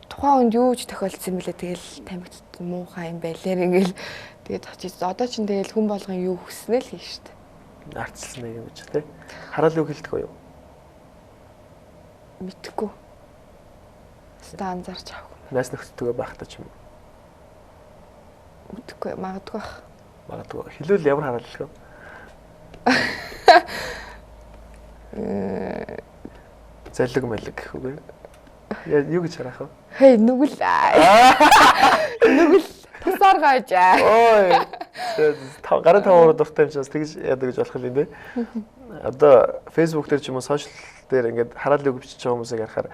Тухайн хүнд юу ч тохиолдсон юм бэлээ тэгэл тамхи муухай юм байлаар ингээл тэгээд очиж одоо ч тэгэл хүн болгон юу хүснэ л хийн шүү дээ. Арцсан нэг юм гэж тий. Хараал юу хэлдэг вэ? Мэдхгүй. Ста анзаарч авах. Найс нөхдөдөө байх та ч юм уу? Мэдхгүй магадгүй бах. Магадгүй. Хэлвэл ямар хараал хэлэх вэ? Залиг мэлэг гэх үгүй. Юу гэж харах вэ? Хей нүгэл. Нүгэл тусаар гаж. Ой. Гарын таваар дуртай юм чаас тэгж яадаг гэж болох юм дээ. Одоо Facebook дээр ч юм уу сошиал дээр ингээд хараалыг бичиж байгаа хүмүүсийг харахаар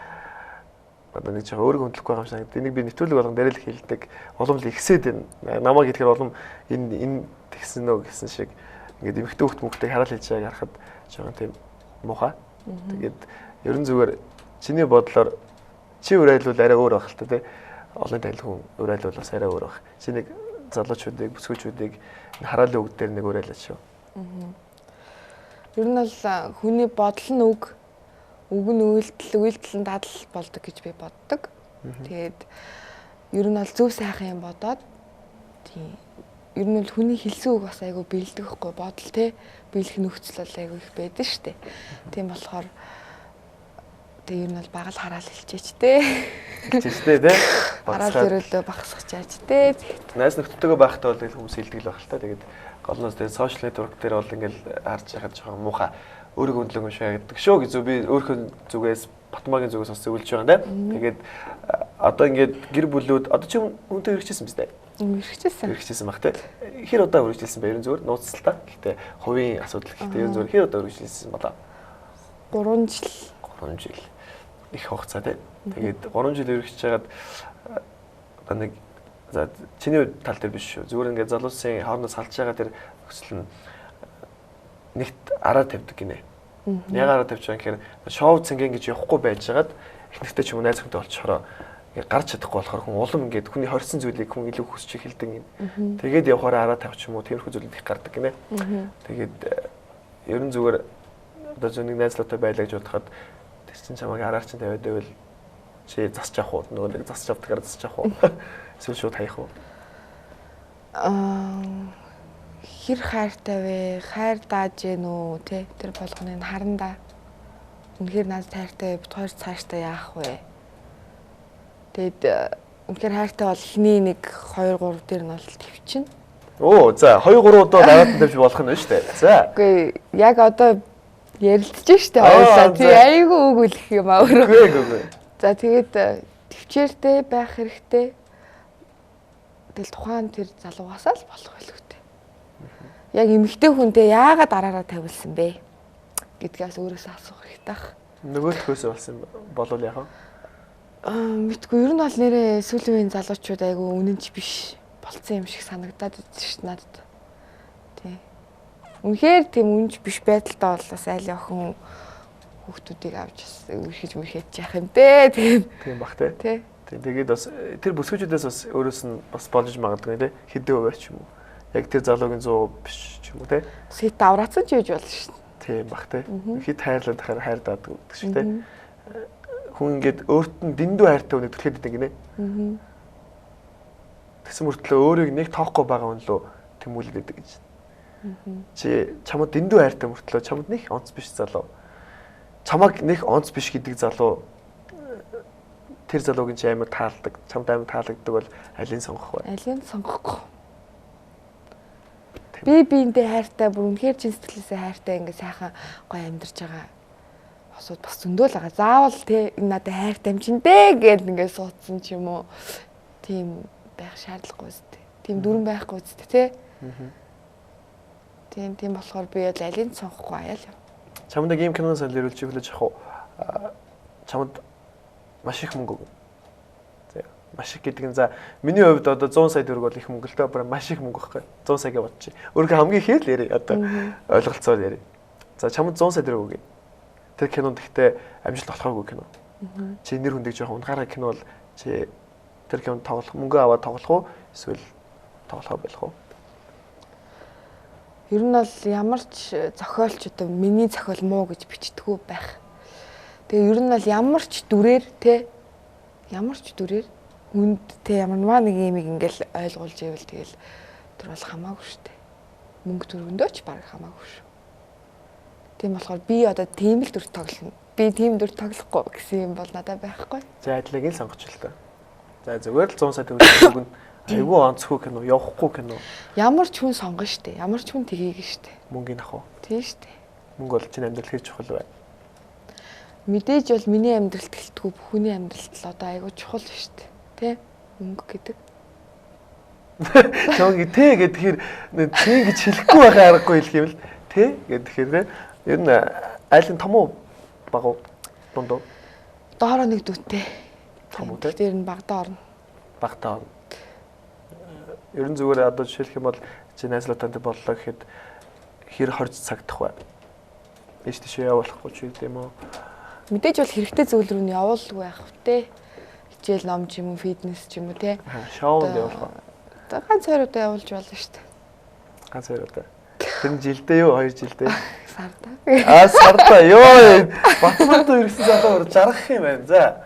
одоо нэг жоо өөрийгөө хөндлөхгүй байгаа юм шиг санагдав. Энийг би нэвтрүүлэг болгон дээр л хэлдэг. Улам л ихсээд байна. Намайг идэхээр улам энэ тэгсэн нөө гэсэн шиг ингээд эмхтэй хөлт мөхтэй хараал хийж байгааг харахад жоохон тийм муухай. Тэгээд ерөн зүгээр чиний бодлоор чи урайлвал арай өөр байх л та тий. Олон танил хүн урайлвал бас арай өөр байх. Чи нэг залуучуудыг, бүсгүйчүүдийг хараалын үг дээр нэг урайлаач шүү. Ер нь бол хүний бодол нь үг нь үйлдэл нь дадал болдог гэж би боддог. Тэгээд ер нь бол зөв сайхан юм бодоод тийм ер нь бол хүний хэлсэн үг бас айгүй бэлдэх байхгүй бодол те биелэх нөхцөл бол айгүй их байдаг шүү дээ. Тийм болохоор тэг ер нь бол багал хараал хэлчихэж те. Хэлчихтэй те. Хараал өрөөлөө багсгачаач те. Найс нөхдөдөө байхдаа бол хүмүүс хэлдэг л байх л та. Тэгээд голноос тэгээд сошиал нэтворк дээр бол ингээл харж яхад жоохон муухай өөрийгөө өндлөг юм шиг гэдэг шүү гэж би өөрийнхөө зүгээс Батмагийн зүгээс бас зөвлөж байгаа юм да. Тэгээд одоо ингээд гэр бүлүүд одоо чи үнтэй хэрэгжижсэн биз дээ. Хэрэгжижсэн баг те. Хэр удаа хэрэгжижсэн бэ? Ерөн зүгээр нууцлалтаа. Гэхдээ хувийн асуудал гэхдээ ерөн зүгээр хэр удаа хэрэгжижсэн болоо? 3 жил. 3 жил. Их хугацаа те. Тэгээд 3 жил хэрэгжиж хагаад одоо нэг за чиний тал дээр биш шүү. Зүгээр ингээд залуусын хоорондоо салж байгаа тэр нөхцөл нь нэгт араа тавьдаг гинэ. Яг араа тавьж байгаа гэхээр шоу цэнгэн гэж явахгүй байжгаад эхнэртэй ч юм уу найз хүнтэй болчихороо гарч чадахгүй болохоор хүн улам ингээд хүний хорьсон зүйлийг хүн илүү хүсч эхэлдэг юм. Тэгээд явахаараа араа тавьчих юм уу тиймэрхүү зүйлүүд их гардаг гинэ. Тэгээд ерөн зүгээр одоо зөв нэг найзлуутай байлаа гэж бодоход тэр чин чамайг араар чин тавиад байвал чи засч авах уу? Нөгөө нэг засч авдагаар засч авах уу? Эсвэл шууд хаях уу? Хэр хайртай вэ? Хайр дааж гэнэ үү? Тэ тэр болгоныг харандаа. Үнэхээр надад хайртай бит хоёр цаашдаа яах вэ? Тэгэд үнэхээр хайртай бол эхний 1 2 3 дээр нь бол төвчин. Оо за 2 3 удаа дараад нь тавьж болох нь шүү дээ. За. Үгүй яг одоо ярилцж штэ хоёулаа. Тий айгүй үг үлэх юм аа өөрөө. Үгүй. За тэгээд төвчээртэй байх хэрэгтэй. Тэгэл тухайн тэр залуугасаа л болох байлгүй дээ. Яг эмэгтэй хүнтэй яагаад дараараа тавилсан бэ гэдгээс өөрөөсөө асуух хэрэгтэй баг. Нөгөөдхөөс болсон болов яах вэ? Мэдгүй ер нь бол нэрээ сүүлийн үеийн залуучууд айгүй үнэнч биш болцсон юм шиг санагдаад байна шүү дээ надад. Тий. Үнэхээр тийм үнэнч биш байдалтай бол бас аль охин хүүхдүүдийг авч бас үрхэж мэрхэж яах юм бэ? Тийм бах те. Тэ. Тэгээд бас тэр бүсгүйчүүдээс бас өөрөөс нь бас болж магадгүй те. Хэдэн хувиар ч юм уу. Яг тэр залуугийн 100% биш ч юм уу те. Сэт авраацсан ч үйж болно шүү дээ. Тийм бах те. Хэд хайрлаад тахаар хайр даадаг гэдэг шиг те. Хүн ингээд өөрт нь дэндүү хайртай хүнийг түлхээд идэг гинэ. Тэгсэн мөртлөө өөрийг нэг тоохгүй байгаа хүн лөө тэмүүлээд идэг гэж. Чи чамд дэндүү хайртай мөртлөө чамд нэг онц биш залуу. Чамаг нэг онц биш гэдэг залуу тэр залуугийн чи амар таалдаг, чамд амар таалагддаг бол алийг сонгох вэ? Алийг сонгохгүй. Би биэндээ хайртай бүр үнэхээр чин сэтгэлээсээ хайртай ингээ сайхан гоё амьдарч байгаа. Босууд бас зөндөө л байгаа. Заавал те энэ надад хайртай юм чин дээ гэд ингээ суудсан ч юм уу. Тийм байх шаардлагагүй зү. Тийм дүрэн байхгүй зү те. Тийм болохоор би бол алийг сонгохгүй аяа л юм. Чамд ийм киноны санал ирүүлж өглөж явах уу? Чамд маш их мөнгө өгнө. Маш их гэдэг нь за миний хувьд одоо 100 сая төгрөг бол их мөнгө л дээ. Бүр маш их мөнгө байхгүй. 100 сая гэж бодчих. Өөрийнхөө хамгийн ихээр л ярив одоо ойлголцоод ярив. За чамд 100 сая төгрөг өгье. Тэр кинонд гэхдээ амжилт болохоогүй кино. Чи нэр хүндэг жоохон унахаараа кино бол чи тэр кинонд тоглох мөнгө аваад тоглох уу? Эсвэл тоглох байх уу? Ер нь бол ямар ч зохиолч одоо миний зохиол муу гэж бичдэггүй байх. Тэгээ ер нь бол ямар ч дүрээр үнд те ямар нэг юмыг ингээл ойлгуулж ивэл тэгэл тэр бол хамаагүй шүү дээ. Мөнгө төгрөгөндөө ч баг хамаагүй шүү. Тийм болохоор би одоо тийм л дүр тоглоно. Би тийм дүр тоглохгүй гэсэн юм бол надад байхгүй. За адилыг нь сонгоч л та. За зүгээр л 100 сая төгрөг өгнө. Айгүй онцгүй кино, явахгүй кино. Ямар ч хүн сонгоно шүү дээ. Ямар ч хүн тгийг шүү дээ. Мөнгөний ах уу? Тийм шүү дээ. Мөнгө бол чинь амьдрал хийж чухал бай. Мэдээж бол миний амьдралд гэлтгүй бүхний амьдралд л одоо айгүй чухал шүү дээ. Тэ? Мөнгө гэдэг. Чамд тэ гэхээр тий гэж хэлэхгүй байхаа аргагүй хэлэх юм л тэ гэхээр тэ. Ер нь айлын том уу баг уу? Дундуу. Доороо нэг дүүтэй. Том үү тэ? Тэр нь багтаа орно. Багтаа орно. Ер нь зүгээр одоо жишээлх юм бол чи найзлуутай боллоо гэхэд хэр хорж цагдах бай. Биш тийш явуулахгүй ч юм уу? Мэдээж бол хэрэгтэй зүйл рүү нь явуулгүй байх вэ? Хичээл ном ч юм уу, фитнес ч юм уу те. Шоунд явуулах. Одоо ганц хоёроо явуулж болно шүү дээ. Ганц хоёроо. Тэр жилдээ юу 2 жилдээ? Сарда. Сарда ёо. Батмандаа ирсэн залуу жаргах юм байна. За.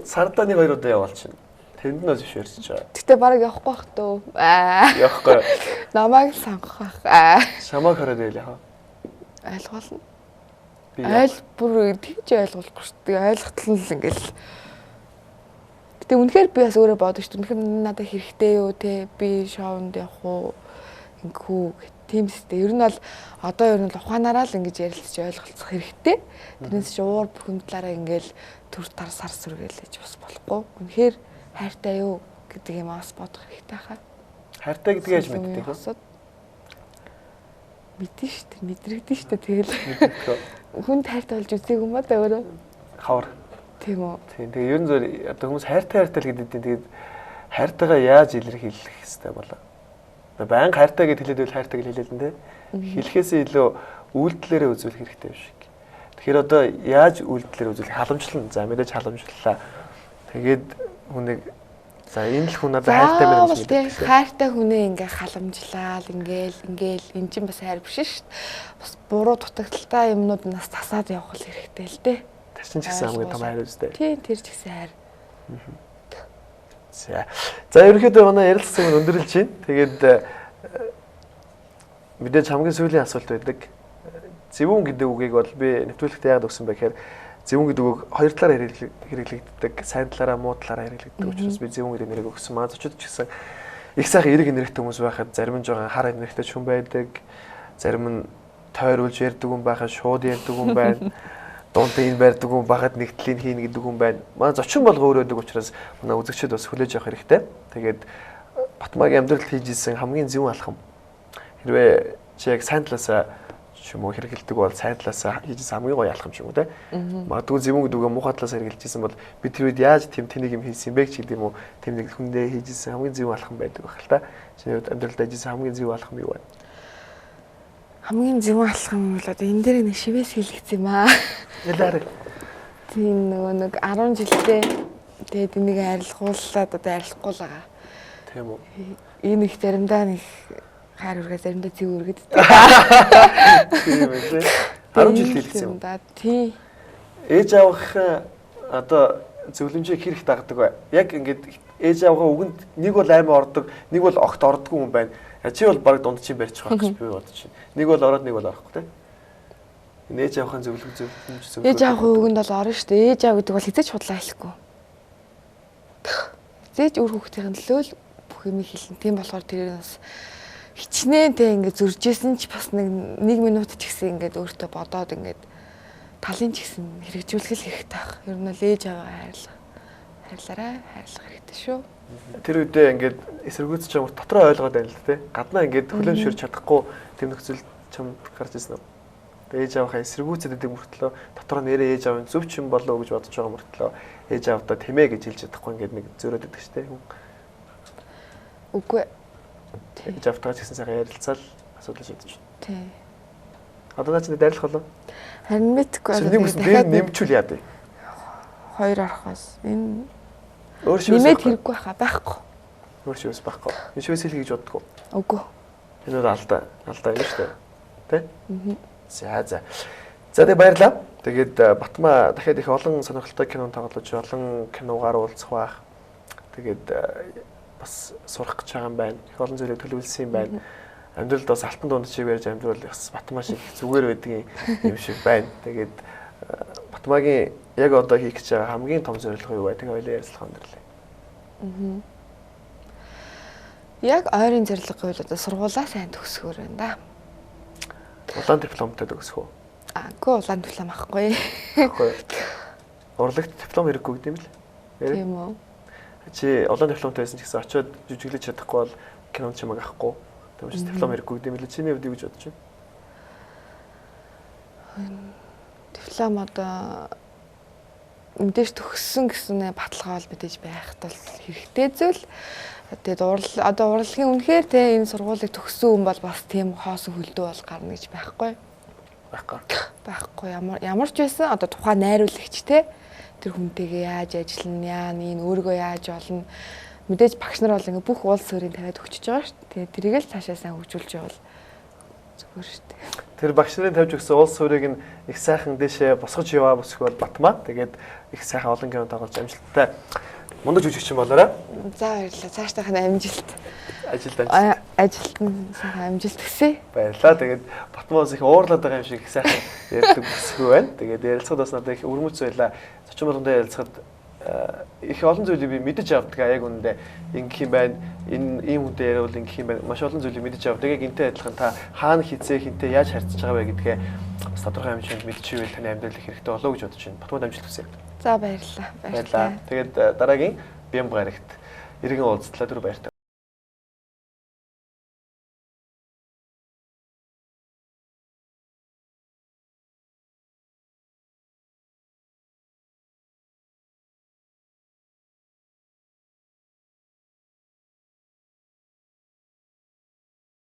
Сарда нэг 2 удаа явуулчихна. Тэнд нь биш ярьж байгаа. Гэтэ бараг явахгүй бах төө. Явахгүй. Намайг сонгох бах. Шамаг хараад байл яа. Ойлгуулна. Бүр тэгж ойлгуулахгүй шүү дээ. Ойлгохтол л ингээл. Гэтэ үнэхээр би бас өөрөө бодож шүү. Үнэхээр надад хэрэгтэй юу те би шоунд явах уу ингэхүү тийм сте. Ер нь бол одоо ер нь ухаанаараа л ингэж ярилцж ойлголцох хэрэгтэй. Тэрнээс чи уур бухимдлаараа ингээл төр тар сар сүргээл гэж бас болохгүй. Үнэхээр хайртай юу гэдэг юм бас бодох хэрэгтэй хаа. Хайртай гэдгийг яаж мэддэг вэ? Мэдэн шүү дээ. Мэдрэгдэн шүү дээ. Тэгэл хүн хайртай болж үзег юм ба та өөрөө. Хавар. Тийм үү. Тийм. Тэгээ ер нь зөв одоо хүмүүс хайртай л гэдэг. Тэгээд хайртайгаа яаж илэрхийлэх хэрэгтэй болоо. Баян хайртай гэж хэлээд байл хайртай гэж хэлээд нь те. Хэлэхээсээ илүү үйлдэлээрээ үзүүлэх хэрэгтэй юм шиг. Тэгэхээр одоо яаж үйлдэлээр үзүүлэх халамжлална. За мэдээж халамжлалаа. Тэгээд хүнийг за энэ л хүн надад хайртай мэн гэж хэлдэг. Хайртай хүнээ ингээ халамжлал ингээл эн чинь бас хайр биш шүү дээ. Бас буруу дутагдaltaй юмнууд нас тасаад явах хэрэгтэй л дээ. Тэр чинь ч гэсэн хамгийн том хайр үстэй. Тийм тэр ч гэсэн хайр. За ерөнхийдөө манай ярилцсан юм өндөрлж байна. Тэгээд мэдээж хамгийн сүүлийн асуулт байдаг. Зөвүүн гэдэг үгийг бол би нэвтрүүлэгт яагаад өгсөн бэ гэхээр зөвүүн гэдэг үг хоёр талаар хэрэглэгддэг. Сайн талаараа муу талаараа хэрэглэгддэг учраас би зөвүүн гэдэг нэрийг өгсөн. Манай зочид ч гэсэн их сайхан эрэг нэрхтээ хүмүүс байхад зарим нь жоохон хар нэрхтээ ч хүн байдаг. Зарим нь тойруулж ярьдаг хүн байхад шууд ярьдаг хүн байна. Дунд энэ барьдаг хүн байхад нэгтлийг хийнэ гэдэг хүн байна. Манай зочин бол өөрөө байдаг учраас манай үзэгчид бас хүлээж авах хэрэгтэй. Тэгээд Батмагийн амьдралд хийж исэн хамгийн зөвүүн алхам. Хэрвээ чи яг сайн талаасаа ч юм уу хэрэгэлдэг бол сайн талаасаа хийж исэн хамгийн гоё алхам шиг үү те. Магадгүй зөвүүн гэдэг үгээ муухай талаасаа хэрэгжилж исэн бол бид тэр үед яаж тэнийг юм хийсэн бэ ч гэдэг юм уу. Тэм нэг хүндээ хийж исэн хамгийн зөвүүн алхам байдаг байх л та. Чиний хувьд амьдралд хийж исэн хамгийн зөвүүн алхам юу вэ? хамгийн зөв алах юм бол одоо энэ дээр нэг шивээс хэлэгдсэн юм аа. Ялаарэ. Тийм нөгөө нэг 10 жилдээ тэгээд энийг арилгууллаад одоо арилахгүй л байгаа. Тийм үү. Энэ их заримдаа нэг хайр үргээ заримдаа зэв үргээд. Тийм үү. 10 жил хэлсэн юм. Тий. Ээж авах одоо зөвлөмжийг хэрэг дагдаг бай. Яг ингээд ээж авгаа үгэнд нэг бол аймаа ордог, нэг бол огт ордоггүй хүн байна. Чи бол баг дунд чинь барьчих واخ гэж би бодож байна. Нэг бол ороод нэг бол орохгүй те. Энэ ээж авахын зөвлөмж. Ээж авах үгэнд бол орно шүү дээ. Ээж аав гэдэг бол хизээч худлаа хэлэхгүй. Хизээч үр хүүхдийн төлөө л бүх юм хэлнэ. Тийм болохоор тэр бас хичнээн тэ ингээд зөржсэн ч бас нэг минут ч гэсэн ингээд өөртөө бодоод ингээд талын ч гэсэн хэрэгжүүлэх хэрэгтэй байх. Ер нь л ээж аваа хайрлаарай, хайрлах хэрэгтэй шүү. Тэр үедээ ингээд эсэргүүцэж чамд дотроо ойлгоод байна л те. Гаднаа ингээд хүлэмжшэрч чадахгүй тэм нөхцөл чамд гарч ирсэн үү? Ээж авахаа эсэргүүцээд идэг мөртлөө дотроо нэрээ ээж аавын зөв ч юм болоо гэж бодож байгаа мөртлөө ээж аавдаа тэмээ гэж хэлж чадахгүй ингээд нэг зөөрөөд идэг штэ хүн. Үгүй. Ээж автаа ч гэсэн сайхан ярилцаал асуудал шийдэж байна. Тий. Одоо наач дайрлах болов? Харин мэдгүй дахиад нэмчүүл яа дээ. Хоёр орохоос энэ өөр шивээс нэмээд хэрэггүй байхгүй. Өөр шивээс байхгүй. Энэ шивээс хэлхий гэж боддгоо. Үгүй. Энэ бол алдаа юм шүү дээ. Тэ? За. За тэгээ баярлаа. Тэгээд Батмаа дахиад их олон сонирхолтой кинон тоглож, олон киногаар уулзах байх. Тэгээд бас сурах гэж байгаа юм байна. Их олон зүйлийг төлөвлөсөн юм байна. Амьдралд бас алтан дунд чиг барьж амьдрал бас Батмаа шиг зүгээр байдгийн юм шиг байна. Тэгээд Батмаагийн яг одоо хийх гэж байгаа хамгийн том зорилго юу вэ? Тэгээ хоёлаа ярилцлах өндөрлөө. Яг ойрын зорилго гэвэл одоо сургуулаа сайн төгсгөр байна да. Улаан дипломтой төгсөх үү? Үгүй улаан диплом авахгүй. Урлагт диплом хэрэггүй гэдэг юм л. Тийм үү? Чи улаан дипломтой байсан ч гэсэн очиод жүжиглэж чадахгүй бол кинонд чамайг авахгүй. Тэгмээс диплом хэрэггүй гэдэг юм л. Чиний хувьд юу гэж бодож байна? Диплом одоо мэдээж төгссөн гэсэн баталгаа бол мэдээж байх тул хэрэгтэй зүйл. Тэгээд одоо урлагийн үнэхээр те энэ сургуулийг төгссөн хүн бол бас тийм хоосон хөлдөө бол гарна гэж байхгүй. Байхгүй ямар ч байсан одоо тухайн найруулагч те тэр хүнтэйгээ яаж ажиллана энэ өөрийгөө яаж олно мэдээж багш нар бол ингээ бүх уул суурийг тавиад өгчөж байгаа шүү дээ. Тэгээд тэрийг л цаашаа сайн хөгжүүлж явал зүгээр шүү дээ. Тэр багш нарын тавьж өгсөн уул суурийг нь их сайхан дэшээ босгож яваа бүсгүй бол Батмаа. Тэгээд их сайхан олон кино тоглож амжилттай мундаг жүжигчин болоорой. За баярлалаа. Цаашдах нь амжилт. Ажилд нь сайхан амжилт хүсье. Баярлалаа. Тэгээд Батмаас их уурлаад байгаа юм шиг их сайхан ярьдаг бүсгүй байна. Тэгээд ярилцахад бас надад их өрмөц байлаа. Зочин болгондоо ярилцахад их олон зүйлийг би мэдэж авдаг. Яг үнэндээ ингэх юм байна. Энэ ийм хүнтэй яриул ингэх юм байна. Маш олон зүйлийг мэдэж авдаг. Яг энтэй адилхан та хаана хизээ хинтээ яаж харьцаж байгаа вэ гэдгээ бас тодорхой хэмжээнд мэдчихвэл таны амьдрал их хэрэгтэй болоо гэж бодож байна. Батмад амжилт хүсье. За баярлалаа. Тэгээд дараагийн Бямб гарагт иргэн уулзлаа түр баяртай.